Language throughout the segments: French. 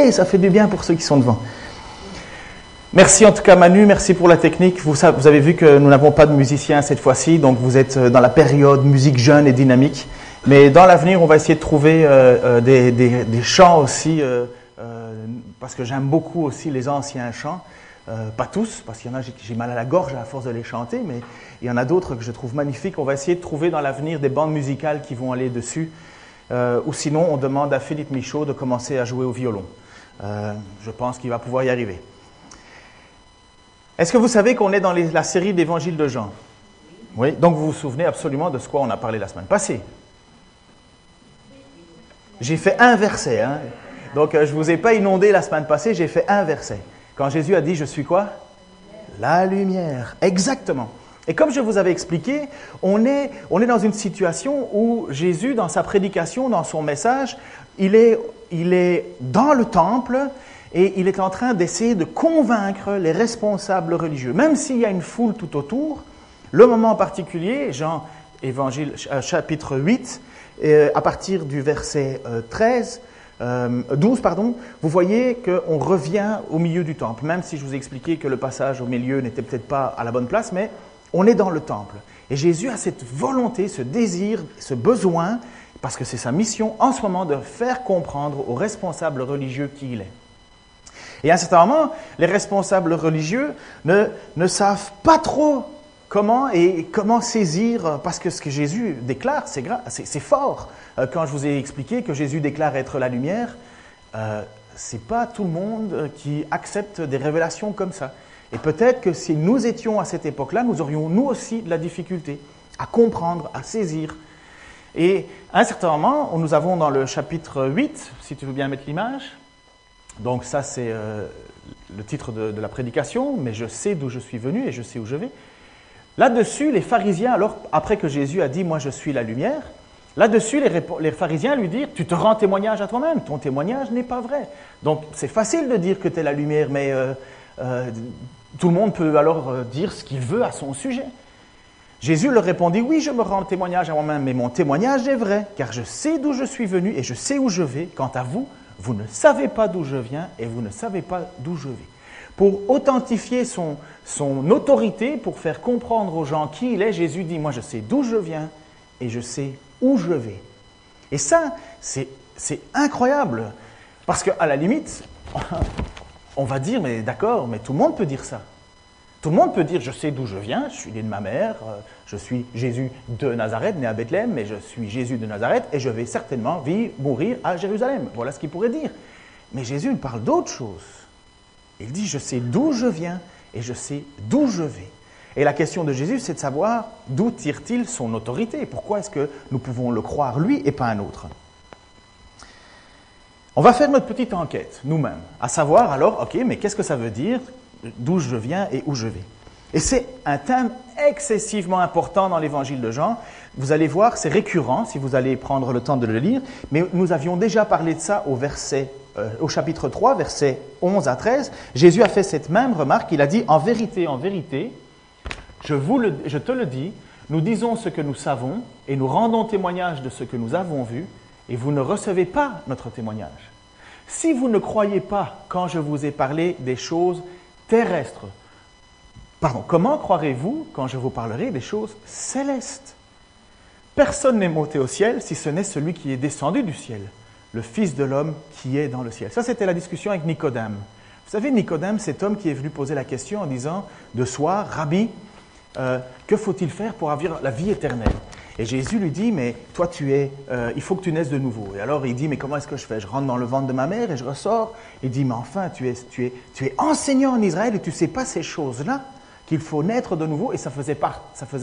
crier, ça fait du bien pour ceux qui sont devant. Merci en tout cas Manu, merci pour la technique. Vous avez vu que nous n'avons pas de musiciens cette fois-ci, donc vous êtes dans la période musique jeune et dynamique. Mais dans l'avenir, on va essayer de trouver des chants aussi, parce que j'aime beaucoup aussi les anciens chants. Pas tous, parce qu'il y en a, j'ai mal à la gorge à force de les chanter, mais il y en a d'autres que je trouve magnifiques. On va essayer de trouver dans l'avenir des bandes musicales qui vont aller dessus. Ou sinon, on demande à Philippe Michaud de commencer à jouer au violon. Je pense qu'il va pouvoir y arriver. Est-ce que vous savez qu'on est dans la série d'Évangile de Jean? Oui. Donc vous vous souvenez absolument de ce quoi on a parlé la semaine passée. J'ai fait un verset. Hein? Donc je ne vous ai pas inondé la semaine passée, j'ai fait un verset. Quand Jésus a dit « Je suis quoi ?» La lumière. Exactement. Et comme je vous avais expliqué, on est dans une situation où Jésus, dans sa prédication, dans son message, il est dans le temple et il est en train d'essayer de convaincre les responsables religieux. Même s'il y a une foule tout autour, le moment particulier, Jean, Évangile, chapitre 8, à partir du verset 12, vous voyez qu'on revient au milieu du temple, même si je vous ai expliqué que le passage au milieu n'était peut-être pas à la bonne place, mais on est dans le temple. Et Jésus a cette volonté, ce désir, ce besoin, parce que c'est sa mission en ce moment de faire comprendre aux responsables religieux qui il est. Et à un certain moment, les responsables religieux ne savent pas trop comment saisir, parce que ce que Jésus déclare, c'est fort. Quand je vous ai expliqué que Jésus déclare être la lumière, c'est pas tout le monde qui accepte des révélations comme ça. Et peut-être que si nous étions à cette époque-là, nous aurions nous aussi de la difficulté à comprendre, à saisir. Et à un certain moment, nous avons dans le chapitre 8, si tu veux bien mettre l'image, donc ça c'est le titre de la prédication, mais je sais d'où je suis venu et je sais où je vais. Là-dessus, les pharisiens, alors après que Jésus a dit « Moi je suis la lumière », là-dessus les pharisiens lui dirent « Tu te rends témoignage à toi-même, ton témoignage n'est pas vrai. » Donc c'est facile de dire que tu es la lumière, mais tout le monde peut alors dire ce qu'il veut à son sujet. Jésus leur répondit « Oui, je me rends témoignage à moi-même, mais mon témoignage est vrai, car je sais d'où je suis venu et je sais où je vais. Quant à vous, vous ne savez pas d'où je viens et vous ne savez pas d'où je vais. » Pour authentifier son autorité, pour faire comprendre aux gens qui il est, Jésus dit « Moi, je sais d'où je viens et je sais où je vais. » Et ça, c'est incroyable, parce qu'à la limite, on va dire « Mais d'accord, mais tout le monde peut dire ça. Tout le monde peut dire « Je sais d'où je viens, je suis né de ma mère, je suis Jésus de Nazareth, né à Bethléem, mais je suis Jésus de Nazareth et je vais certainement mourir à Jérusalem. » Voilà ce qu'il pourrait dire. Mais Jésus parle d'autre chose. Il dit « Je sais d'où je viens et je sais d'où je vais. » Et la question de Jésus, c'est de savoir d'où tire-t-il son autorité. Pourquoi est-ce que nous pouvons le croire lui et pas un autre? On va faire notre petite enquête, nous-mêmes, à savoir alors, ok, mais qu'est-ce que ça veut dire d'où je viens et où je vais? Et c'est un thème excessivement important dans l'évangile de Jean. Vous allez voir, c'est récurrent si vous allez prendre le temps de le lire, mais nous avions déjà parlé de ça au chapitre 3, versets 11 à 13. Jésus a fait cette même remarque, il a dit « En vérité, je te le dis, nous disons ce que nous savons et nous rendons témoignage de ce que nous avons vu, et vous ne recevez pas notre témoignage. Si vous ne croyez pas quand je vous ai parlé des choses terrestres, comment croirez-vous quand je vous parlerai des choses célestes? Personne n'est monté au ciel si ce n'est celui qui est descendu du ciel, le Fils de l'homme qui est dans le ciel. » Ça, c'était la discussion avec Nicodème. Vous savez, Nicodème, cet homme qui est venu poser la question en disant de soir, « Rabbi, que faut-il faire pour avoir la vie éternelle ?» Et Jésus lui dit, « Mais toi, il faut que tu naisses de nouveau. » Et alors, il dit, « Mais comment est-ce que je fais? Je rentre dans le ventre de ma mère et je ressors. » Il dit, « Mais enfin, tu es enseignant en Israël et tu ne sais pas ces choses-là, qu'il faut naître de nouveau. » Et ça faisait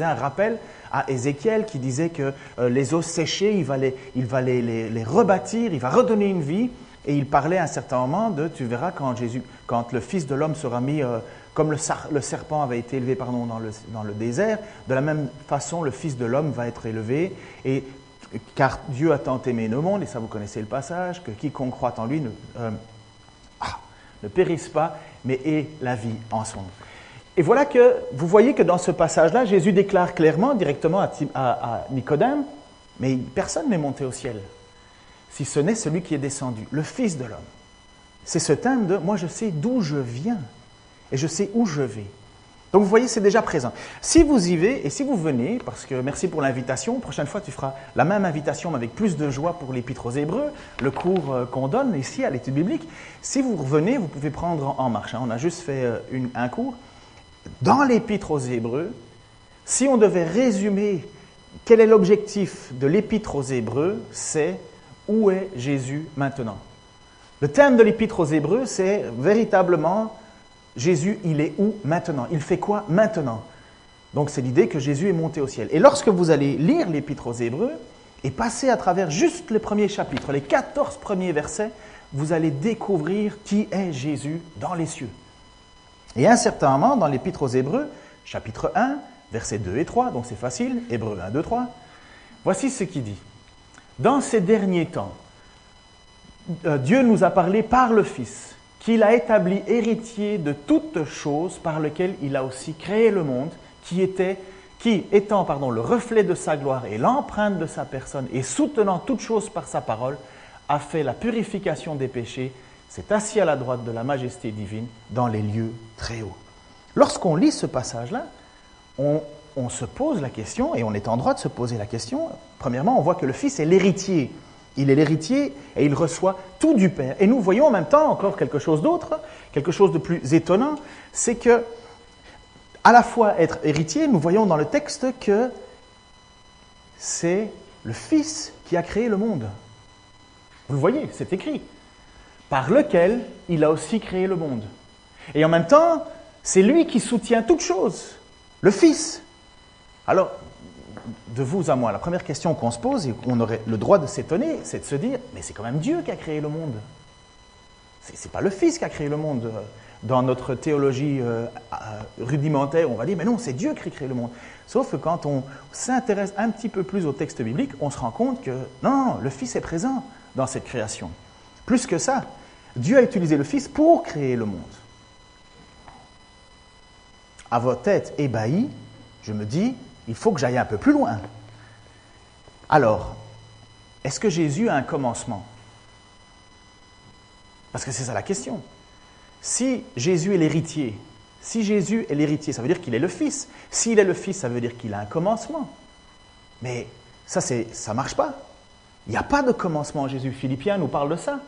un rappel à Ézéchiel qui disait que les os séchés, il va les rebâtir, il va redonner une vie. Et il parlait à un certain moment tu verras quand le Fils de l'homme sera mis, comme le serpent avait été élevé dans le désert, de la même façon le Fils de l'homme va être élevé. Et car Dieu a tant aimé le monde, et ça vous connaissez le passage, que quiconque croit en lui ne périsse pas, mais ait la vie en son nom. Et voilà que vous voyez que dans ce passage-là, Jésus déclare clairement, directement à Nicodème, mais personne n'est monté au ciel, si ce n'est celui qui est descendu, le Fils de l'homme. c'est ce thème de « moi je sais d'où je viens et je sais où je vais ». Donc vous voyez, c'est déjà présent. Si vous y venez, et si vous venez, parce que merci pour l'invitation, prochaine fois tu feras la même invitation mais avec plus de joie pour l'Épître aux Hébreux, le cours qu'on donne ici à l'étude biblique. Si vous revenez, vous pouvez prendre en marche. On a juste fait un cours. Dans l'Épître aux Hébreux, si on devait résumer quel est l'objectif de l'Épître aux Hébreux, c'est « Où est Jésus maintenant ?» Le thème de l'Épître aux Hébreux, c'est véritablement Jésus, il est où maintenant? Il fait quoi maintenant? Donc c'est l'idée que Jésus est monté au ciel. Et lorsque vous allez lire l'Épître aux Hébreux et passer à travers juste les premiers chapitres, les 14 premiers versets, vous allez découvrir qui est Jésus dans les cieux. Et à un certain moment, dans l'Épître aux Hébreux, chapitre 1, versets 2 et 3, donc c'est facile, Hébreux 1, 2, 3, voici ce qu'il dit. Dans ces derniers temps, Dieu nous a parlé par le Fils, qu'il a établi héritier de toutes choses par lequel il a aussi créé le monde, qui étant le reflet de sa gloire et l'empreinte de sa personne et soutenant toutes choses par sa parole, a fait la purification des péchés, s'est assis à la droite de la majesté divine dans les lieux très hauts. Lorsqu'on lit ce passage-là, on se pose la question, et on est en droit de se poser la question. Premièrement, on voit que le Fils est l'héritier. Il est l'héritier et il reçoit tout du Père. Et nous voyons en même temps encore quelque chose d'autre, quelque chose de plus étonnant, c'est que, à la fois être héritier, nous voyons dans le texte que c'est le Fils qui a créé le monde. Vous le voyez, c'est écrit. Par lequel il a aussi créé le monde. Et en même temps, c'est lui qui soutient toutes choses, le Fils. Alors, de vous à moi, la première question qu'on se pose et qu'on aurait le droit de s'étonner, c'est de se dire, mais c'est quand même Dieu qui a créé le monde. C'est pas le Fils qui a créé le monde. Dans notre théologie rudimentaire, on va dire, mais non, c'est Dieu qui a créé le monde. Sauf que quand on s'intéresse un petit peu plus au texte biblique, on se rend compte que non, le Fils est présent dans cette création. Plus que ça, Dieu a utilisé le Fils pour créer le monde. À votre tête ébahie, je me dis, il faut que j'aille un peu plus loin. Alors, est-ce que Jésus a un commencement? Parce que c'est ça la question. Si Jésus est l'héritier, ça veut dire qu'il est le Fils. S'il est le Fils, ça veut dire qu'il a un commencement. Mais ça ne marche pas. Il n'y a pas de commencement en Jésus. Philippiens nous parle de ça.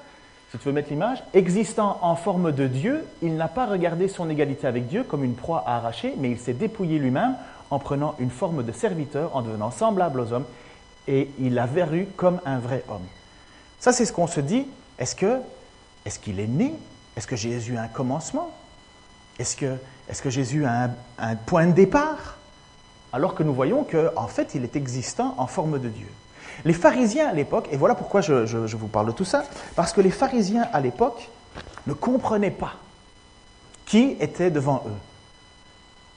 Si tu veux mettre l'image, existant en forme de Dieu, il n'a pas regardé son égalité avec Dieu comme une proie à arracher, mais il s'est dépouillé lui-même en prenant une forme de serviteur, en devenant semblable aux hommes, et il l'a vécu comme un vrai homme. Ça, c'est ce qu'on se dit. Est-ce qu'il est né? Est-ce que Jésus a un commencement? Est-ce que Jésus a un point de départ? Alors que nous voyons qu'en fait, il est existant en forme de Dieu. Les pharisiens à l'époque, et voilà pourquoi je vous parle de tout ça, parce que les pharisiens à l'époque ne comprenaient pas qui était devant eux.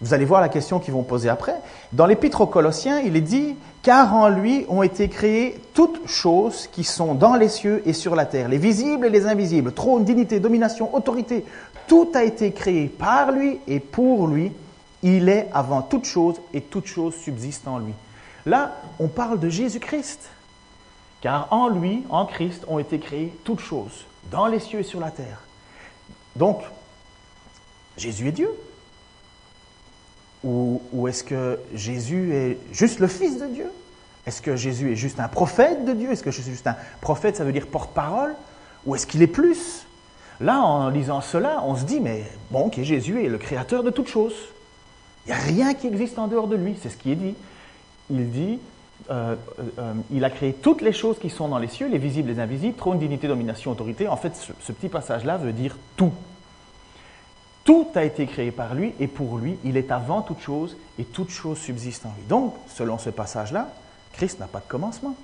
Vous allez voir la question qu'ils vont poser après. Dans l'Épître aux Colossiens, il est dit « Car en lui ont été créées toutes choses qui sont dans les cieux et sur la terre, les visibles et les invisibles, trône, dignité, domination, autorité. Tout a été créé par lui et pour lui. Il est avant toute chose et toute chose subsiste en lui. » Là, on parle de Jésus-Christ. Car en lui, en Christ, ont été créées toutes choses, dans les cieux et sur la terre. Donc, Jésus est Dieu. Ou est-ce que Jésus est juste le Fils de Dieu? Est-ce que Jésus est juste un prophète de Dieu? Est-ce que Jésus est juste un prophète, ça veut dire porte-parole? Ou est-ce qu'il est plus? Là, en lisant cela, on se dit, mais bon, ok, Jésus est le créateur de toutes choses. Il n'y a rien qui existe en dehors de lui, c'est ce qui est dit. Il dit, il a créé toutes les choses qui sont dans les cieux, les visibles, les invisibles, trône, dignité, domination, autorité. En fait, ce petit passage-là veut dire tout. Tout a été créé par lui et pour lui, il est avant toute chose et toute chose subsiste en lui. Donc, selon ce passage-là, Christ n'a pas de commencement.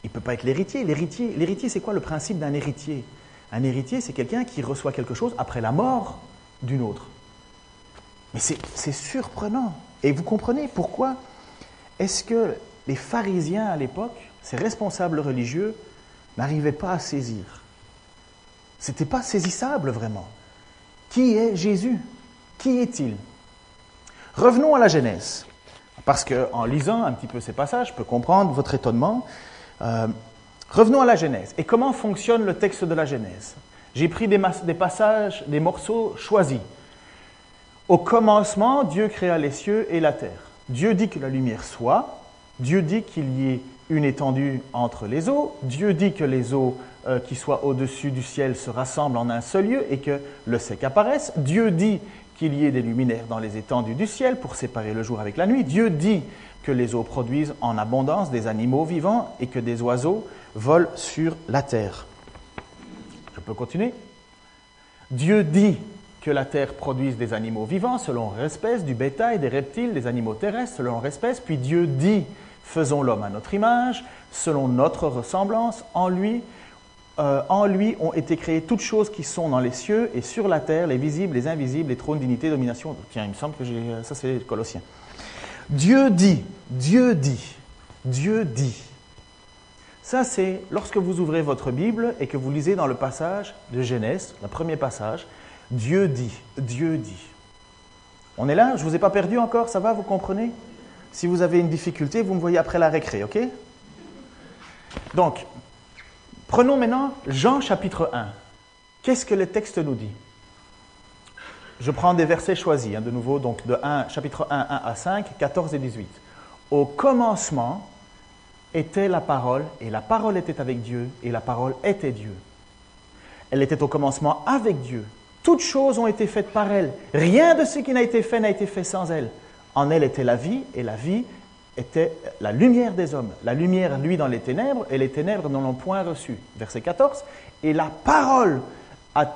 Il ne peut pas être l'héritier. L'héritier, c'est quoi le principe d'un héritier? Un héritier, c'est quelqu'un qui reçoit quelque chose après la mort d'une autre. Mais c'est surprenant. Et vous comprenez pourquoi est-ce que les pharisiens à l'époque, ces responsables religieux, n'arrivaient pas à saisir? Ce n'était pas saisissable vraiment. Qui est Jésus? Qui est-il? Revenons à la Genèse, parce qu'en lisant un petit peu ces passages, je peux comprendre votre étonnement. Revenons à la Genèse. Et comment fonctionne le texte de la Genèse? J'ai pris des passages, des morceaux choisis. Au commencement, Dieu créa les cieux et la terre. Dieu dit que la lumière soit. Dieu dit qu'il y ait une étendue entre les eaux. Dieu dit que les eaux qui soient au-dessus du ciel se rassemblent en un seul lieu et que le sec apparaisse. Dieu dit qu'il y ait des luminaires dans les étendues du ciel pour séparer le jour avec la nuit. Dieu dit que les eaux produisent en abondance des animaux vivants et que des oiseaux volent sur la terre. Je peux continuer? Dieu dit que la terre produise des animaux vivants selon leur espèce, du bétail, des reptiles, des animaux terrestres selon leur espèce. Puis Dieu dit, faisons l'homme à notre image, selon notre ressemblance. En lui ont été créées toutes choses qui sont dans les cieux et sur la terre, les visibles, les invisibles, les trônes, dignités, domination. Tiens, il me semble que ça c'est Colossiens. Dieu dit, Dieu dit, Dieu dit. Ça c'est lorsque vous ouvrez votre Bible et que vous lisez dans le passage de Genèse, le premier passage, Dieu dit, Dieu dit. On est là? Je ne vous ai pas perdu encore? Ça va? Vous comprenez? Si vous avez une difficulté, vous me voyez après la récré, ok? Donc, prenons maintenant Jean chapitre 1. Qu'est-ce que le texte nous dit? Je prends des versets choisis, de nouveau, donc de chapitre 1, 1 à 5, 14 et 18. Au commencement était la parole, et la parole était avec Dieu, et la parole était Dieu. Elle était au commencement avec Dieu. Toutes choses ont été faites par elle. Rien de ce qui n'a été fait sans elle. En elle était la vie, et la vie était la lumière des hommes. La lumière, lui, dans les ténèbres, et les ténèbres n'en ont point reçu. Verset 14. Et la parole a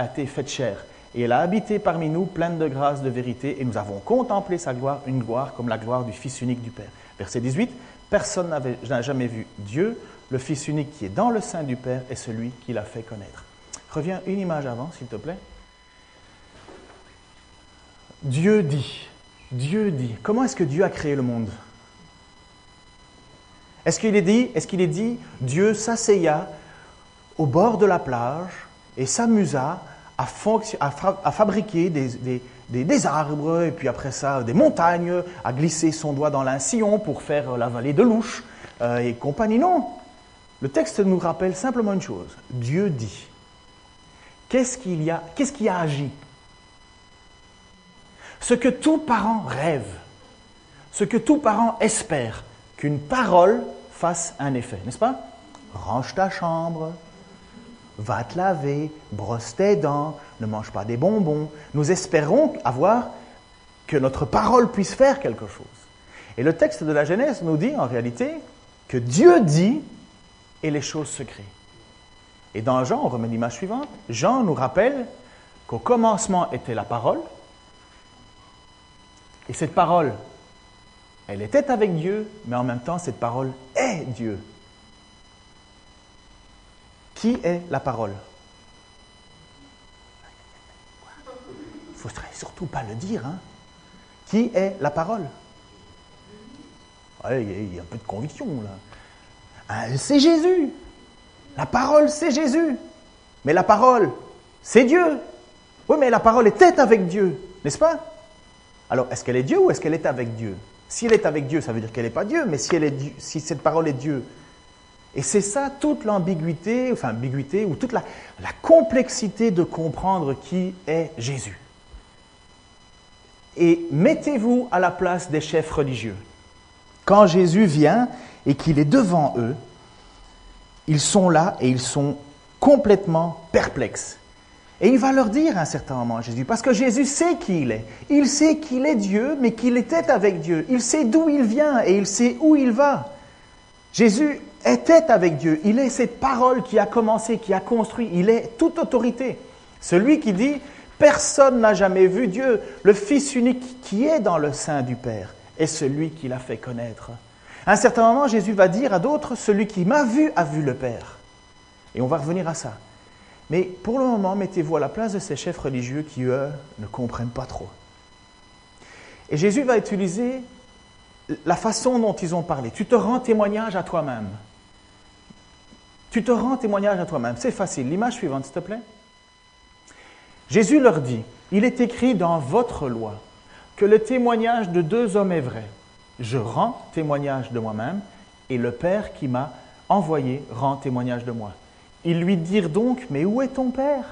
été faite chair, et elle a habité parmi nous, pleine de grâce, de vérité, et nous avons contemplé sa gloire, une gloire comme la gloire du Fils unique du Père. Verset 18. Personne n'a jamais vu Dieu, le Fils unique qui est dans le sein du Père est celui qui l'a fait connaître. Reviens une image avant, s'il te plaît. Dieu dit, Dieu dit. Comment est-ce que Dieu a créé le monde? Est-ce qu'il est dit, Dieu s'asseya au bord de la plage et s'amusa à fabriquer des arbres, et puis après ça, des montagnes, à glisser son doigt dans un sillon pour faire la vallée de Louche et compagnie? Non. Le texte nous rappelle simplement une chose. Dieu dit. Qu'est-ce qui a agi? Ce que tout parent rêve, ce que tout parent espère, qu'une parole fasse un effet, n'est-ce pas? Range ta chambre, va te laver, brosse tes dents, ne mange pas des bonbons. Nous espérons que notre parole puisse faire quelque chose. Et le texte de la Genèse nous dit en réalité que Dieu dit et les choses se créent. Et dans Jean, on remet l'image suivante, Jean nous rappelle qu'au commencement était la parole, et cette parole, elle était avec Dieu, mais en même temps, cette parole est Dieu. Qui est la parole? Il ne faut surtout pas le dire. Hein? Qui est la parole? Ouais, il y a un peu de conviction là. C'est Jésus. La parole, c'est Jésus. Mais la parole, c'est Dieu. Oui, mais la parole était avec Dieu, n'est-ce pas? Alors, est-ce qu'elle est Dieu ou est-ce qu'elle est avec Dieu? Si elle est avec Dieu, ça veut dire qu'elle n'est pas Dieu, mais si cette parole est Dieu. Et c'est ça toute l'ambiguïté, ou toute la complexité de comprendre qui est Jésus. Et mettez-vous à la place des chefs religieux. Quand Jésus vient et qu'il est devant eux, ils sont là et ils sont complètement perplexes. Et il va leur dire à un certain moment, Jésus, parce que Jésus sait qui il est. Il sait qu'il est Dieu, mais qu'il était avec Dieu. Il sait d'où il vient et il sait où il va. Jésus était avec Dieu. Il est cette parole qui a commencé, qui a construit. Il est toute autorité. Celui qui dit, personne n'a jamais vu Dieu. Le Fils unique qui est dans le sein du Père est celui qui l'a fait connaître. À un certain moment, Jésus va dire à d'autres, celui qui m'a vu a vu le Père. Et on va revenir à ça. Mais pour le moment, mettez-vous à la place de ces chefs religieux qui, eux, ne comprennent pas trop. Et Jésus va utiliser la façon dont ils ont parlé. Tu te rends témoignage à toi-même. Tu te rends témoignage à toi-même. C'est facile. L'image suivante, s'il te plaît. Jésus leur dit, il est écrit dans votre loi que le témoignage de deux hommes est vrai. Je rends témoignage de moi-même et le Père qui m'a envoyé rend témoignage de moi. Ils lui dirent donc, mais où est ton Père?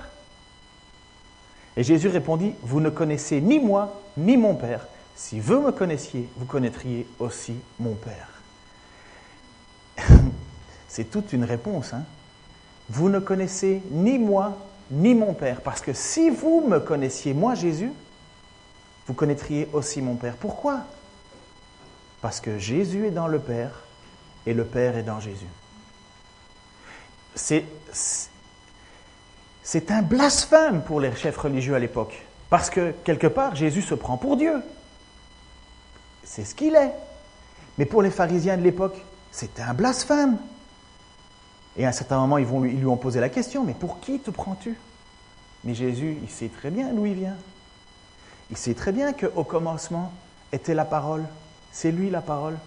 Et Jésus répondit, vous ne connaissez ni moi, ni mon Père. Si vous me connaissiez, vous connaîtriez aussi mon Père. C'est toute une réponse. Hein? Vous ne connaissez ni moi, ni mon Père. Parce que si vous me connaissiez, moi Jésus, vous connaîtriez aussi mon Père. Pourquoi? Parce que Jésus est dans le Père et le Père est dans Jésus. C'est un blasphème pour les chefs religieux à l'époque. Parce que, quelque part, Jésus se prend pour Dieu. C'est ce qu'il est. Mais pour les pharisiens de l'époque, c'était un blasphème. Et à un certain moment, ils lui ont posé la question, mais pour qui te prends-tu? Mais Jésus, il sait très bien d'où il vient. Il sait très bien qu'au commencement était la parole. C'est lui la parole.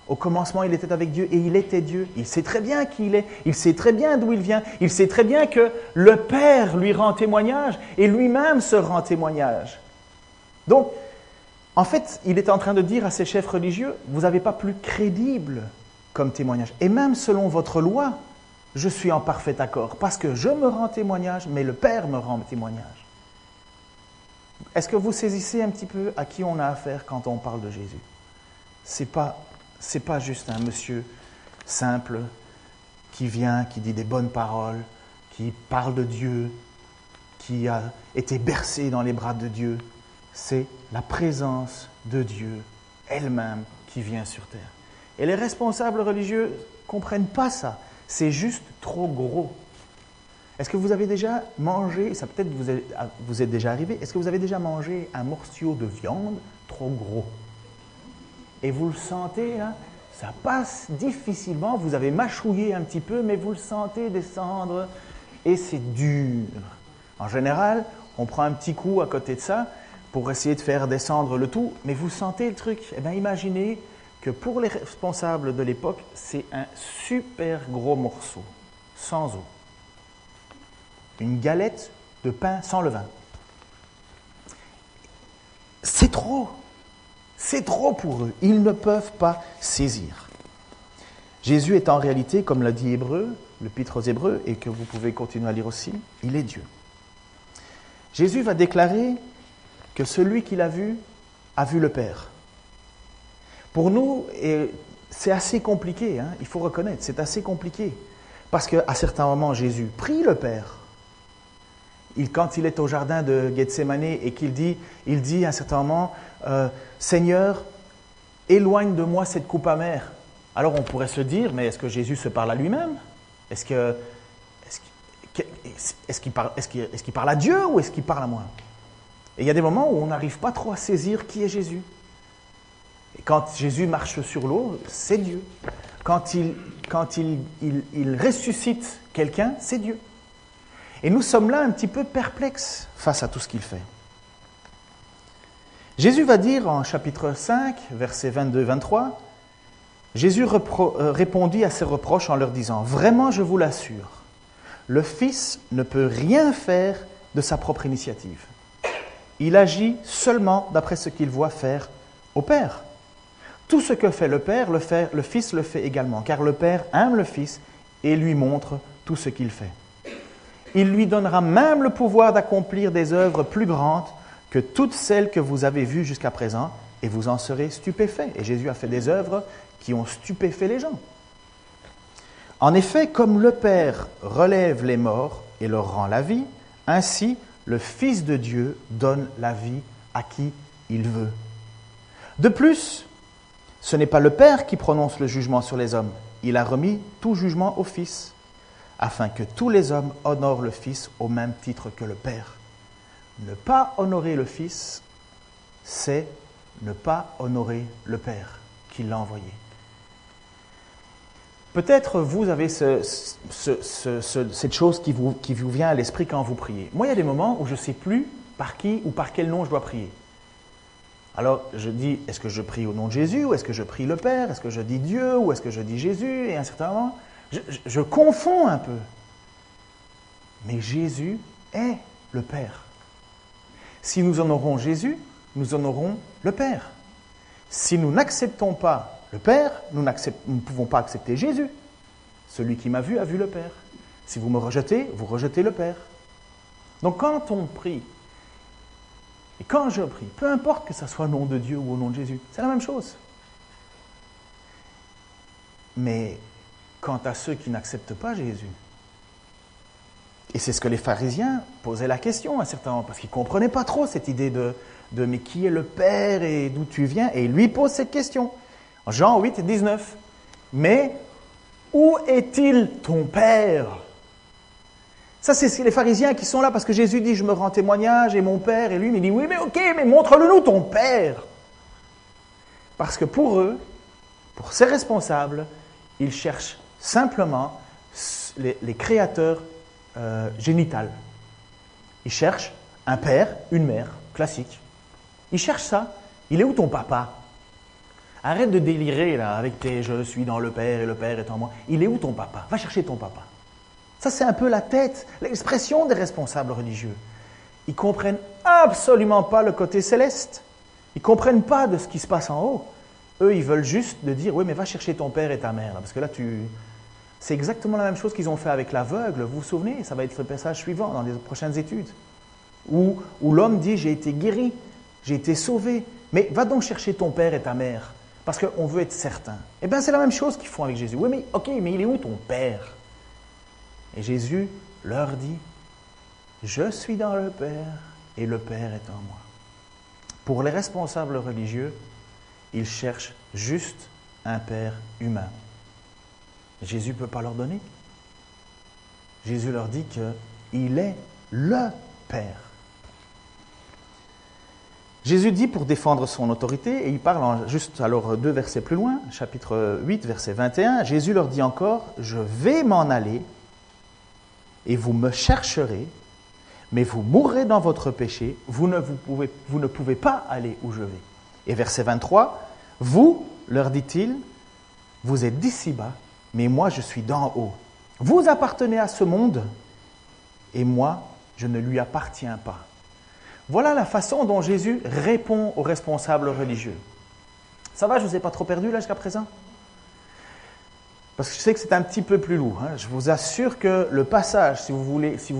Au commencement, il était avec Dieu et il était Dieu. Il sait très bien qui il est. Il sait très bien d'où il vient. Il sait très bien que le Père lui rend témoignage et lui-même se rend témoignage. Donc, en fait, il est en train de dire à ces chefs religieux, vous n'avez pas plus crédible comme témoignage. Et même selon votre loi, je suis en parfait accord parce que je me rends témoignage, mais le Père me rend témoignage. Est-ce que vous saisissez un petit peu à qui on a affaire quand on parle de Jésus? C'est pas juste un monsieur simple qui vient, qui dit des bonnes paroles, qui parle de Dieu, qui a été bercé dans les bras de Dieu. C'est la présence de Dieu elle-même qui vient sur terre. Et les responsables religieux ne comprennent pas ça. C'est juste trop gros. Est-ce que vous avez déjà mangé, ça peut-être vous est déjà arrivé, est-ce que vous avez déjà mangé un morceau de viande trop gros? Et vous le sentez, là, ça passe difficilement, vous avez mâchouillé un petit peu, mais vous le sentez descendre et c'est dur. En général, on prend un petit coup à côté de ça pour essayer de faire descendre le tout, mais vous sentez le truc. Eh bien, imaginez que pour les responsables de l'époque, c'est un super gros morceau, sans eau. Une galette de pain sans levain. C'est trop. C'est trop pour eux. Ils ne peuvent pas saisir. Jésus est en réalité, comme l'a dit Hébreu, l'Épître aux Hébreux, et que vous pouvez continuer à lire aussi, il est Dieu. Jésus va déclarer que celui qu'il a vu le Père. Pour nous, c'est assez compliqué, hein, il faut reconnaître, c'est assez compliqué. Parce qu'à certains moments, Jésus prie le Père. Quand il est au jardin de Gethsémane et qu'il dit à un certain moment, Seigneur, éloigne de moi cette coupe amère. Alors on pourrait se dire, mais est-ce que Jésus se parle à lui-même? Est-ce qu'il parle à Dieu ou est-ce qu'il parle à moi? Et il y a des moments où on n'arrive pas trop à saisir qui est Jésus. Et quand Jésus marche sur l'eau, c'est Dieu. Quand il ressuscite quelqu'un, c'est Dieu. Et nous sommes là un petit peu perplexes face à tout ce qu'il fait. Jésus va dire en chapitre 5, versets 22-23, Jésus répondit à ces reproches en leur disant, « Vraiment, je vous l'assure, le Fils ne peut rien faire de sa propre initiative. Il agit seulement d'après ce qu'il voit faire au Père. Tout ce que fait le Père, le Fils le fait également, car le Père aime le Fils et lui montre tout ce qu'il fait. Il lui donnera même le pouvoir d'accomplir des œuvres plus grandes que toutes celles que vous avez vues jusqu'à présent, et vous en serez stupéfaits. » Et Jésus a fait des œuvres qui ont stupéfait les gens. En effet, comme le Père relève les morts et leur rend la vie, ainsi le Fils de Dieu donne la vie à qui il veut. De plus, ce n'est pas le Père qui prononce le jugement sur les hommes. Il a remis tout jugement au Fils, afin que tous les hommes honorent le Fils au même titre que le Père. Ne pas honorer le Fils, c'est ne pas honorer le Père qui l'a envoyé. Peut-être vous avez cette chose qui vous vient à l'esprit quand vous priez. Moi, il y a des moments où je ne sais plus par qui ou par quel nom je dois prier. Alors, je dis, est-ce que je prie au nom de Jésus, ou est-ce que je prie le Père, est-ce que je dis Dieu, ou est-ce que je dis Jésus, et à un certain moment, je confonds un peu. Mais Jésus est le Père. Si nous honorons Jésus, nous honorons le Père. Si nous n'acceptons pas le Père, nous ne pouvons pas accepter Jésus. Celui qui m'a vu a vu le Père. Si vous me rejetez, vous rejetez le Père. Donc quand on prie, et quand je prie, peu importe que ce soit au nom de Dieu ou au nom de Jésus, c'est la même chose. Mais quant à ceux qui n'acceptent pas Jésus, et c'est ce que les pharisiens posaient la question à un certain moment, parce qu'ils ne comprenaient pas trop cette idée de mais qui est le Père et d'où tu viens, et il lui pose cette question. En Jean 8, 19. Mais où est-il ton Père? Ça, c'est les pharisiens qui sont là parce que Jésus dit, je me rends témoignage et mon Père, et lui, il dit, oui, mais ok, mais montre-le-nous ton Père. Parce que pour eux, pour ces responsables, ils cherchent simplement les créateurs génitales. Ils cherchent un père, une mère, classique. Ils cherchent ça. Il est où ton papa? Arrête de délirer là avec tes « je suis dans le Père et le Père est en moi ». Il est où ton papa? Va chercher ton papa. Ça, c'est un peu la tête, l'expression des responsables religieux. Ils ne comprennent absolument pas le côté céleste. Ils ne comprennent pas de ce qui se passe en haut. Eux, ils veulent juste de dire « oui, mais va chercher ton père et ta mère ». Parce que là, c'est exactement la même chose qu'ils ont fait avec l'aveugle. Vous vous souvenez? Ça va être le passage suivant dans les prochaines études. Où l'homme dit « j'ai été guéri, j'ai été sauvé, mais va donc chercher ton père et ta mère ». Parce qu'on veut être certain. Eh bien, c'est la même chose qu'ils font avec Jésus. Oui, mais ok, mais il est où ton Père? Et Jésus leur dit, je suis dans le Père et le Père est en moi. Pour les responsables religieux, ils cherchent juste un Père humain. Jésus ne peut pas leur donner. Jésus leur dit qu'il est le Père. Jésus dit pour défendre son autorité, et il parle juste alors 2 versets plus loin, chapitre 8, verset 21, Jésus leur dit encore, « Je vais m'en aller, et vous me chercherez, mais vous mourrez dans votre péché, vous ne pouvez pas aller où je vais. » Et verset 23, « Vous, leur dit-il, vous êtes d'ici-bas, mais moi je suis d'en haut. Vous appartenez à ce monde, et moi je ne lui appartiens pas. » Voilà la façon dont Jésus répond aux responsables religieux. Ça va, je ne vous ai pas trop perdu là jusqu'à présent? Parce que je sais que c'est un petit peu plus lourd. Je vous assure que le passage, si vous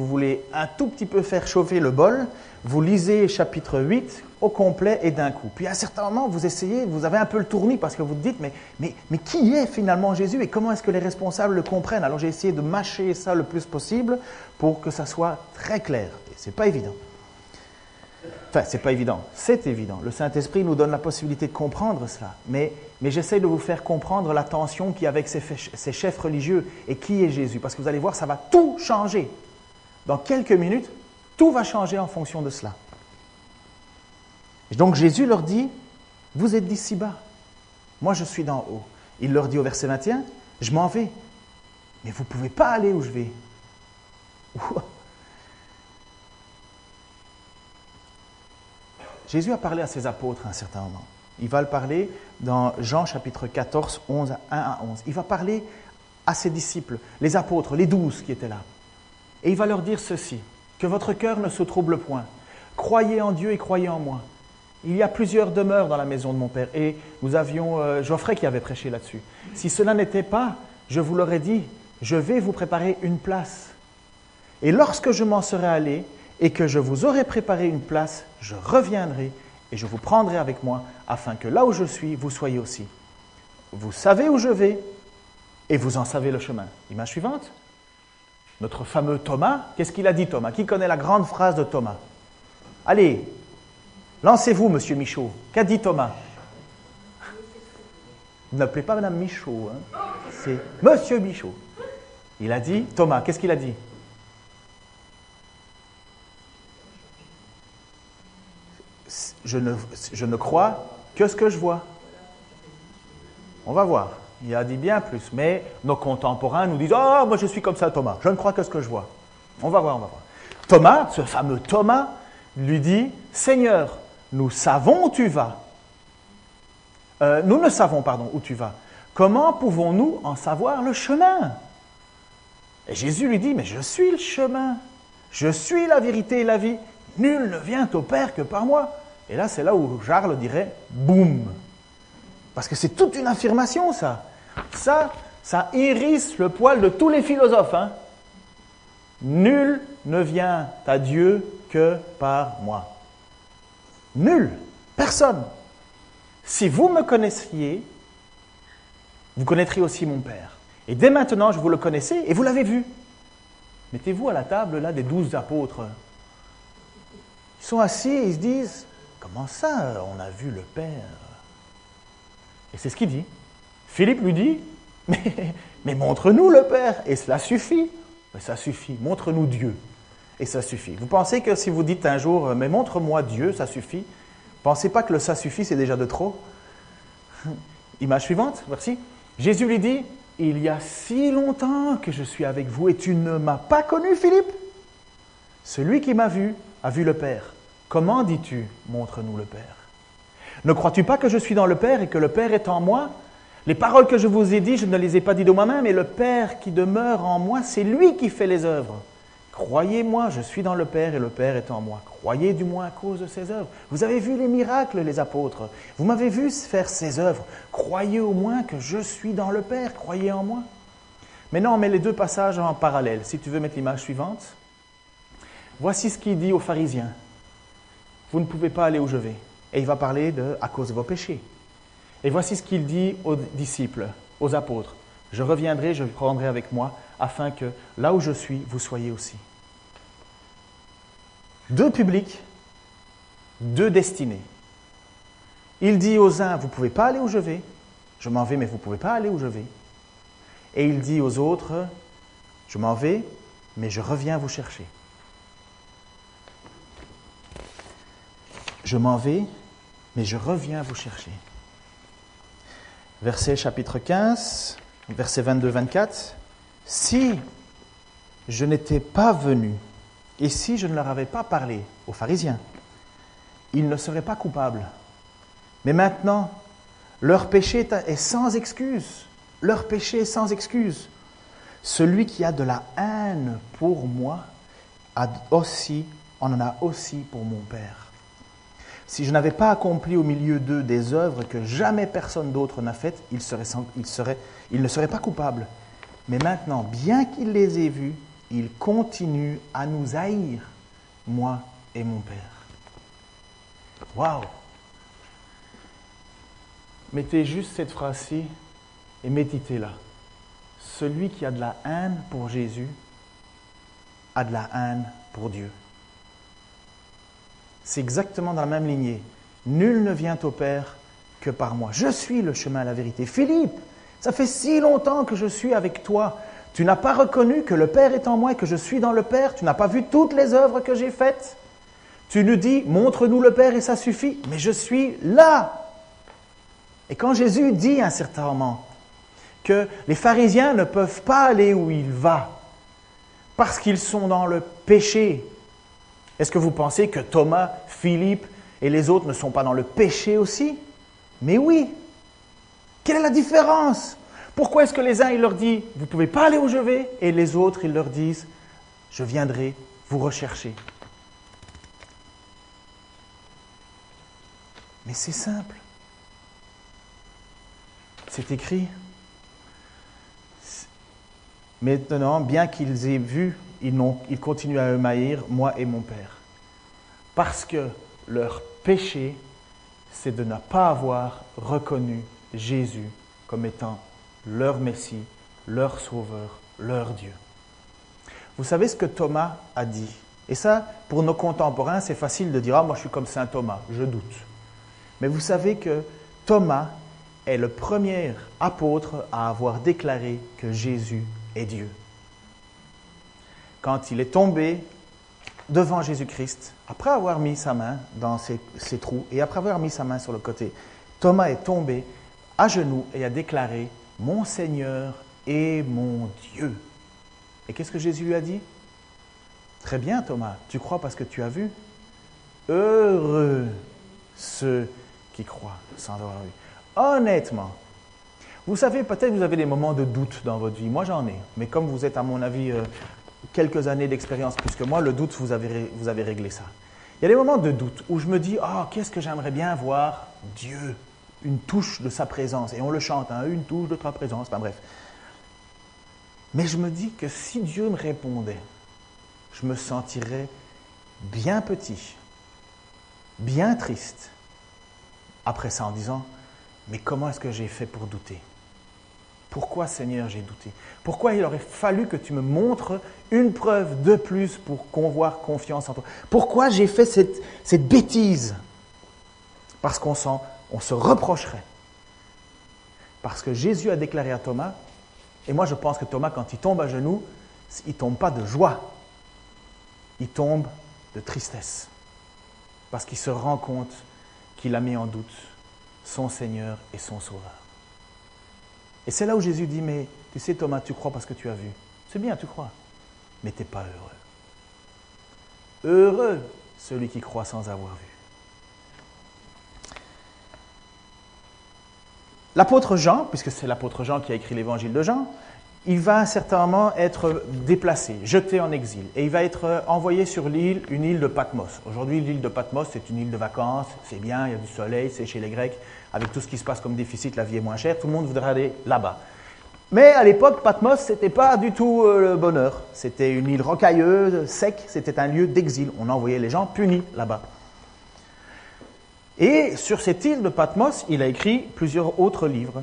voulez un tout petit peu faire chauffer le bol, vous lisez chapitre 8 au complet et d'un coup. Puis à un certain moment, vous avez un peu le tournis parce que vous vous dites, mais qui est finalement Jésus et comment est-ce que les responsables le comprennent? Alors j'ai essayé de mâcher ça le plus possible pour que ça soit très clair. Et ce n'est pas évident. Enfin, ce n'est pas évident, c'est évident. Le Saint-Esprit nous donne la possibilité de comprendre cela. Mais j'essaie de vous faire comprendre la tension qu'il y a avec ces chefs religieux et qui est Jésus. Parce que vous allez voir, ça va tout changer. Dans quelques minutes, tout va changer en fonction de cela. Et donc Jésus leur dit, vous êtes d'ici-bas, moi je suis d'en haut. Il leur dit au verset 21, je m'en vais, mais vous ne pouvez pas aller où je vais. Jésus a parlé à ses apôtres à un certain moment. Il va le parler dans Jean chapitre 14, 1 à 11. Il va parler à ses disciples, les apôtres, les 12 qui étaient là. Et il va leur dire ceci, que votre cœur ne se trouble point. Croyez en Dieu et croyez en moi. Il y a plusieurs demeures dans la maison de mon Père. Et nous avions Geoffrey qui avait prêché là-dessus. Si cela n'était pas, je vous l'aurais dit, je vais vous préparer une place. Et lorsque je m'en serai allé, et que je vous aurai préparé une place, je reviendrai et je vous prendrai avec moi, afin que là où je suis, vous soyez aussi. Vous savez où je vais et vous en savez le chemin. Image suivante. Notre fameux Thomas, qu'est-ce qu'il a dit Thomas? Qui connaît la grande phrase de Thomas? Allez, lancez-vous, monsieur Michaud. Qu'a dit Thomas? Ne l'appelez pas madame Michaud, hein. C'est monsieur Michaud. Il a dit, Thomas, qu'est-ce qu'il a dit? Je ne crois que ce que je vois. On va voir. Il a dit bien plus. Mais nos contemporains nous disent « Oh, moi je suis comme ça, Thomas. Je ne crois que ce que je vois. » On va voir, on va voir. Thomas, ce fameux Thomas, lui dit « Seigneur, nous savons où tu vas. Nous ne savons, où tu vas. Comment pouvons-nous en savoir le chemin ?» Et Jésus lui dit « Mais je suis le chemin. Je suis la vérité et la vie. Nul ne vient au Père que par moi. » Et là, c'est là où Jarl dirait « boum ». Parce que c'est toute une affirmation, ça. Ça hérisse le poil de tous les philosophes. Hein. Nul ne vient à Dieu que par moi. Nul, personne. Si vous me connaissiez, vous connaîtriez aussi mon Père. Et dès maintenant, vous le connaissez et vous l'avez vu. Mettez-vous à la table là des 12 apôtres. Ils sont assis et ils se disent, comment ça, on a vu le Père? Et c'est ce qu'il dit. Philippe lui dit, mais montre-nous le Père, et cela suffit. Mais ça suffit, montre-nous Dieu, et ça suffit. Vous pensez que si vous dites un jour, mais montre-moi Dieu, ça suffit? Pensez pas que le ça suffit, c'est déjà de trop? Image suivante, merci. Jésus lui dit, il y a si longtemps que je suis avec vous, et tu ne m'as pas connu, Philippe? Celui qui m'a vu a vu le Père. Comment dis-tu, montre-nous le Père? Ne crois-tu pas que je suis dans le Père et que le Père est en moi? Les paroles que je vous ai dites, je ne les ai pas dites de moi-même, mais le Père qui demeure en moi, c'est lui qui fait les œuvres. Croyez-moi, je suis dans le Père et le Père est en moi. Croyez du moins à cause de ses œuvres. Vous avez vu les miracles, les apôtres. Vous m'avez vu faire ces œuvres. Croyez au moins que je suis dans le Père. Croyez en moi. Maintenant, on met les deux passages en parallèle. Si tu veux mettre l'image suivante. Voici ce qu'il dit aux pharisiens. Vous ne pouvez pas aller où je vais. Et il va parler de « à cause de vos péchés ». Et voici ce qu'il dit aux disciples, aux apôtres. « Je reviendrai, je prendrai avec moi, afin que là où je suis, vous soyez aussi. » Deux publics, deux destinées. Il dit aux uns, vous ne pouvez pas aller où je vais. Je m'en vais, mais vous ne pouvez pas aller où je vais. Et il dit aux autres, je m'en vais, mais je reviens vous chercher. Je m'en vais, mais je reviens vous chercher. Verset chapitre 15, verset 22-24. Si je n'étais pas venu, et si je ne leur avais pas parlé aux pharisiens, ils ne seraient pas coupables. Mais maintenant, leur péché est sans excuse. Leur péché est sans excuse. Celui qui a de la haine pour moi en a aussi pour mon Père. Si je n'avais pas accompli au milieu d'eux des œuvres que jamais personne d'autre n'a faites, ils ne seraient pas coupables. Mais maintenant, bien qu'ils les aient vus, ils continuent à nous haïr, moi et mon Père. Waouh! Mettez juste cette phrase-ci et méditez-la. Celui qui a de la haine pour Jésus a de la haine pour Dieu. C'est exactement dans la même lignée. Nul ne vient au Père que par moi. Je suis le chemin, la vérité. Philippe, ça fait si longtemps que je suis avec toi. Tu n'as pas reconnu que le Père est en moi et que je suis dans le Père. Tu n'as pas vu toutes les œuvres que j'ai faites. Tu nous dis, montre-nous le Père et ça suffit. Mais je suis là. Et quand Jésus dit à un certain moment que les pharisiens ne peuvent pas aller où il va parce qu'ils sont dans le péché, est-ce que vous pensez que Thomas, Philippe et les autres ne sont pas dans le péché aussi? Mais oui. Quelle est la différence? Pourquoi est-ce que les uns, ils leur disent « Vous ne pouvez pas aller où je vais » et les autres, ils leur disent « Je viendrai vous rechercher ». Mais c'est simple. C'est écrit. Maintenant, bien qu'ils aient vu, ils continuent à me haïr, moi et mon Père. Parce que leur péché, c'est de ne pas avoir reconnu Jésus comme étant leur Messie, leur Sauveur, leur Dieu. Vous savez ce que Thomas a dit? Et ça, pour nos contemporains, c'est facile de dire « Ah, moi je suis comme saint Thomas, je doute. » Mais vous savez que Thomas est le premier apôtre à avoir déclaré que Jésus est Dieu. Quand il est tombé devant Jésus-Christ, après avoir mis sa main dans ses trous et après avoir mis sa main sur le côté, Thomas est tombé à genoux et a déclaré « Mon Seigneur et mon Dieu ». Et qu'est-ce que Jésus lui a dit? « Très bien Thomas, tu crois parce que tu as vu? Heureux ceux qui croient sans avoir vu. » Honnêtement, vous savez, peut-être vous avez des moments de doute dans votre vie. Moi, j'en ai. Mais comme vous êtes, à mon avis, quelques années d'expérience plus que moi, le doute, vous avez réglé ça. Il y a des moments de doute où je me dis « Ah, qu'est-ce que j'aimerais bien voir Dieu, une touche de sa présence. » Et on le chante, hein, « Une touche de ta présence. » Enfin bref. Mais je me dis que si Dieu me répondait, je me sentirais bien petit, bien triste, après ça en disant, mais comment est-ce que j'ai fait pour douter? Pourquoi, Seigneur, j'ai douté? Pourquoi il aurait fallu que tu me montres une preuve de plus pour qu'on voie confiance en toi? Pourquoi j'ai fait cette bêtise? Parce qu'on se reprocherait. Parce que Jésus a déclaré à Thomas, et moi je pense que Thomas, quand il tombe à genoux, il ne tombe pas de joie, il tombe de tristesse. Parce qu'il se rend compte qu'il a mis en doute son Seigneur et son Sauveur. Et c'est là où Jésus dit, mais tu sais Thomas, tu crois parce que tu as vu. C'est bien, tu crois, mais tu n'es pas heureux. Heureux celui qui croit sans avoir vu. L'apôtre Jean, puisque c'est l'apôtre Jean qui a écrit l'évangile de Jean, il va à un certain moment être déplacé, jeté en exil. Et il va être envoyé sur une île de Patmos. Aujourd'hui, l'île de Patmos, c'est une île de vacances, c'est bien, il y a du soleil, c'est chez les Grecs. Avec tout ce qui se passe comme déficit, la vie est moins chère, tout le monde voudrait aller là-bas. Mais à l'époque, Patmos, ce n'était pas du tout le bonheur. C'était une île rocailleuse, sec, c'était un lieu d'exil. On envoyait les gens punis là-bas. Et sur cette île de Patmos, il a écrit plusieurs autres livres.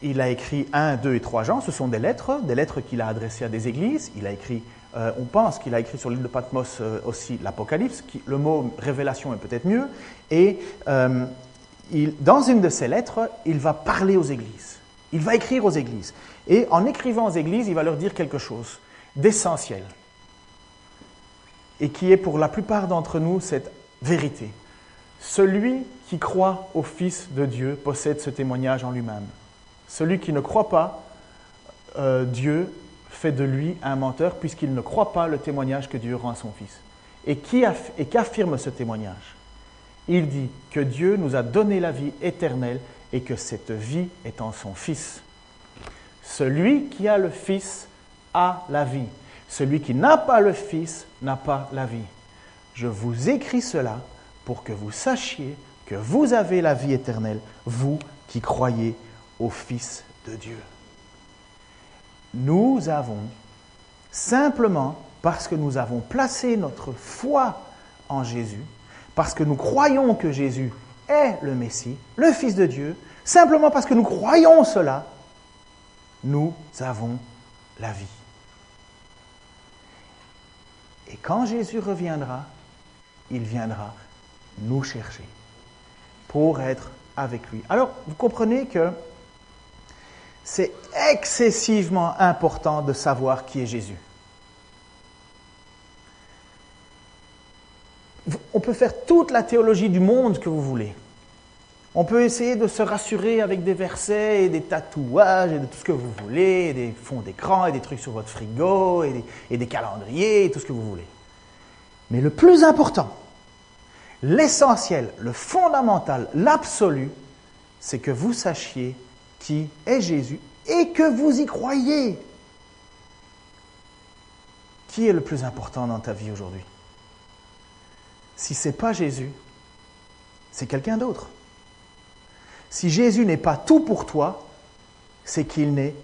Il a écrit 1, 2 et 3 Jean, ce sont des lettres qu'il a adressées à des églises. Il a écrit, on pense qu'il a écrit sur l'île de Patmos aussi l'Apocalypse, le mot révélation est peut-être mieux. Et dans une de ses lettres, il va parler aux églises. Il va écrire aux églises. Et en écrivant aux églises, il va leur dire quelque chose d'essentiel. Et qui est pour la plupart d'entre nous cette vérité. Celui qui croit au Fils de Dieu possède ce témoignage en lui-même. Celui qui ne croit pas, Dieu fait de lui un menteur puisqu'il ne croit pas le témoignage que Dieu rend à son Fils. Et qu'affirme ce témoignage? Il dit que Dieu nous a donné la vie éternelle et que cette vie est en son Fils. Celui qui a le Fils a la vie. Celui qui n'a pas le Fils n'a pas la vie. Je vous écris cela pour que vous sachiez que vous avez la vie éternelle, vous qui croyez au Fils de Dieu. Nous avons, simplement parce que nous avons placé notre foi en Jésus, parce que nous croyons que Jésus est le Messie, le Fils de Dieu, simplement parce que nous croyons cela, nous avons la vie. Et quand Jésus reviendra, il viendra nous chercher pour être avec lui. Alors, vous comprenez que c'est excessivement important de savoir qui est Jésus. On peut faire toute la théologie du monde que vous voulez. On peut essayer de se rassurer avec des versets et des tatouages et de tout ce que vous voulez, et des fonds d'écran et des trucs sur votre frigo et des calendriers et tout ce que vous voulez. Mais le plus important, l'essentiel, le fondamental, l'absolu, c'est que vous sachiez qui est Jésus et que vous y croyez. Qui est le plus important dans ta vie aujourd'hui? Si ce n'est pas Jésus, c'est quelqu'un d'autre. Si Jésus n'est pas tout pour toi, c'est qu'il n'est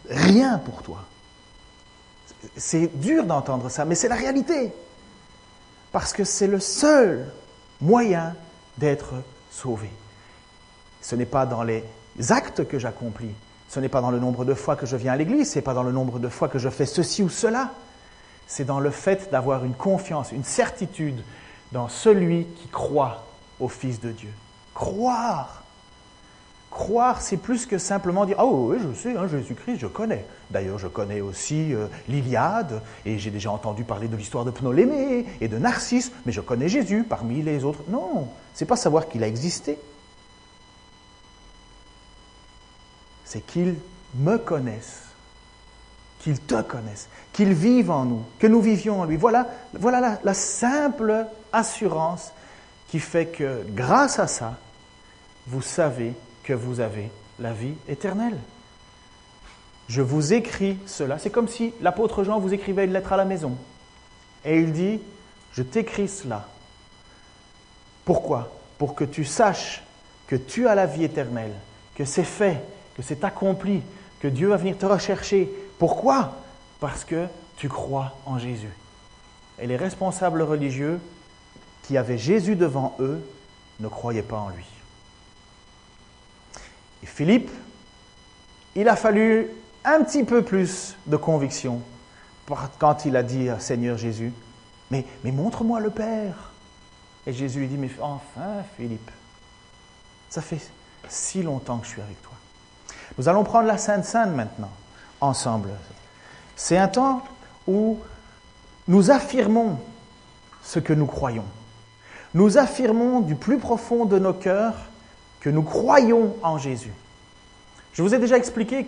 rien pour toi. C'est dur d'entendre ça, mais c'est la réalité. Parce que c'est le seul moyen d'être sauvé. Ce n'est pas dans les actes que j'accomplis, ce n'est pas dans le nombre de fois que je viens à l'église, ce n'est pas dans le nombre de fois que je fais ceci ou cela. C'est dans le fait d'avoir une confiance, une certitude dans celui qui croit au Fils de Dieu. Croire. Croire, c'est plus que simplement dire « Ah oui, je sais, Jésus-Christ, je connais. D'ailleurs, je connais aussi l'Iliade, et j'ai déjà entendu parler de l'histoire de Ptolémée et de Narcisse, mais je connais Jésus parmi les autres. » Non, ce n'est pas savoir qu'il a existé. C'est qu'il me connaisse, qu'il te connaisse, qu'il vive en nous, que nous vivions en lui. Voilà la simple assurance qui fait que, grâce à ça, vous savez que vous avez la vie éternelle. Je vous écris cela. C'est comme si l'apôtre Jean vous écrivait une lettre à la maison. Et il dit, je t'écris cela. Pourquoi? Pour que tu saches que tu as la vie éternelle, que c'est fait, que c'est accompli, que Dieu va venir te rechercher. Pourquoi? Parce que tu crois en Jésus. Et les responsables religieux qui avaient Jésus devant eux ne croyaient pas en lui. Et Philippe, il a fallu un petit peu plus de conviction quand il a dit à Seigneur Jésus, mais montre-moi le Père. Et Jésus lui dit, mais enfin Philippe, ça fait si longtemps que je suis avec toi. Nous allons prendre la Sainte Seine maintenant, ensemble. C'est un temps où nous affirmons ce que nous croyons. Nous affirmons du plus profond de nos cœurs que nous croyons en Jésus. Je vous ai déjà expliqué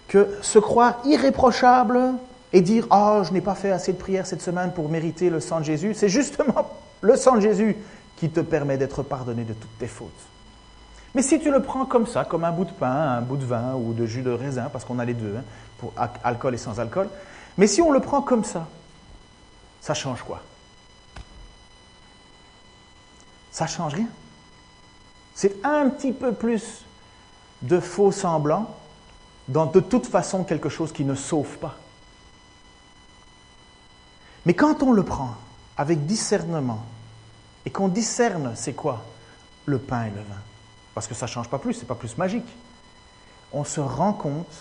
que se croire irréprochable et dire « Ah, je n'ai pas fait assez de prières cette semaine pour mériter le sang de Jésus », c'est justement le sang de Jésus qui te permet d'être pardonné de toutes tes fautes. Mais si tu le prends comme ça, comme un bout de pain, un bout de vin ou de jus de raisin, parce qu'on a les deux, pour alcool et sans alcool, mais si on le prend comme ça change quoi? Ça ne change rien. C'est un petit peu plus de faux semblants dans de toute façon quelque chose qui ne sauve pas. Mais quand on le prend avec discernement et qu'on discerne c'est quoi le pain et le vin, parce que ça ne change pas plus, ce n'est pas plus magique, on se rend compte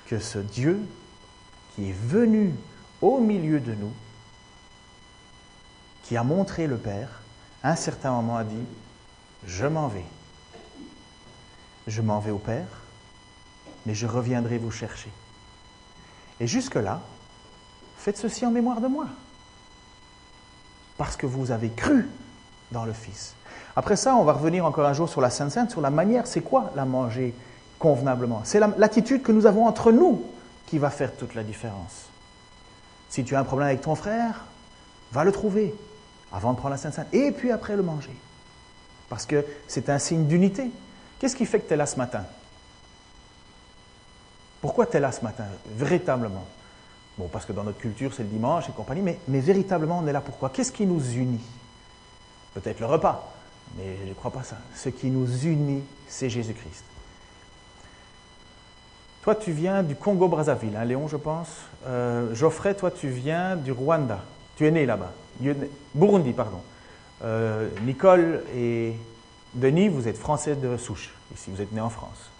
que ce Dieu qui est venu au milieu de nous, qui a montré le Père, à un certain moment a dit « Je m'en vais. Je m'en vais au Père, mais je reviendrai vous chercher. » Et jusque-là, faites ceci en mémoire de moi. Parce que vous avez cru dans le Fils. Après ça, on va revenir encore un jour sur la Sainte Seine, sur la manière, c'est quoi la manger convenablement? C'est l'attitude que nous avons entre nous qui va faire toute la différence. Si tu as un problème avec ton frère, va le trouver avant de prendre la Sainte Seine, et puis après le manger. Parce que c'est un signe d'unité. Qu'est-ce qui fait que tu es là ce matin? Pourquoi tu es là ce matin, véritablement? Bon, parce que dans notre culture, c'est le dimanche et compagnie, mais véritablement, on est là pourquoi? Qu'est-ce qui nous unit? Peut-être le repas, mais je ne crois pas ça. Ce qui nous unit, c'est Jésus-Christ. Toi, tu viens du Congo-Brazzaville, hein, Léon, je pense. Geoffrey, toi, tu viens du Rwanda. Tu es né là-bas. Burundi, pardon. Nicole et Denis, vous êtes français de souche. Ici, vous êtes né en France.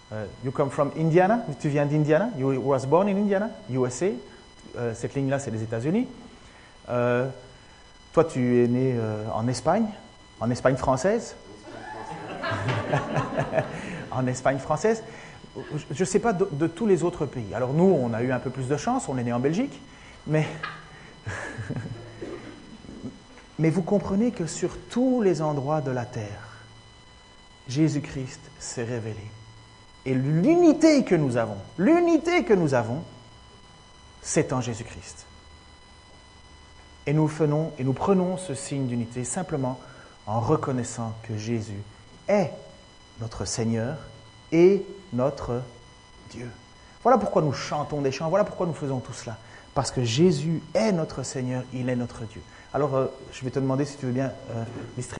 You come from Indiana. Tu viens d'Indiana. You was born in Indiana, USA. Cette ligne-là, c'est les États-Unis. Toi, tu es né en Espagne française. En Espagne française. Je ne sais pas de tous les autres pays. Alors nous, on a eu un peu plus de chance, on est né en Belgique, mais vous comprenez que sur tous les endroits de la terre, Jésus-Christ s'est révélé. Et l'unité que nous avons, c'est en Jésus-Christ. Et nous prenons ce signe d'unité simplement en reconnaissant que Jésus est notre Seigneur et notre Dieu. Voilà pourquoi nous chantons des chants, voilà pourquoi nous faisons tout cela. Parce que Jésus est notre Seigneur, il est notre Dieu. Alors, je vais te demander si tu veux bien distribuer.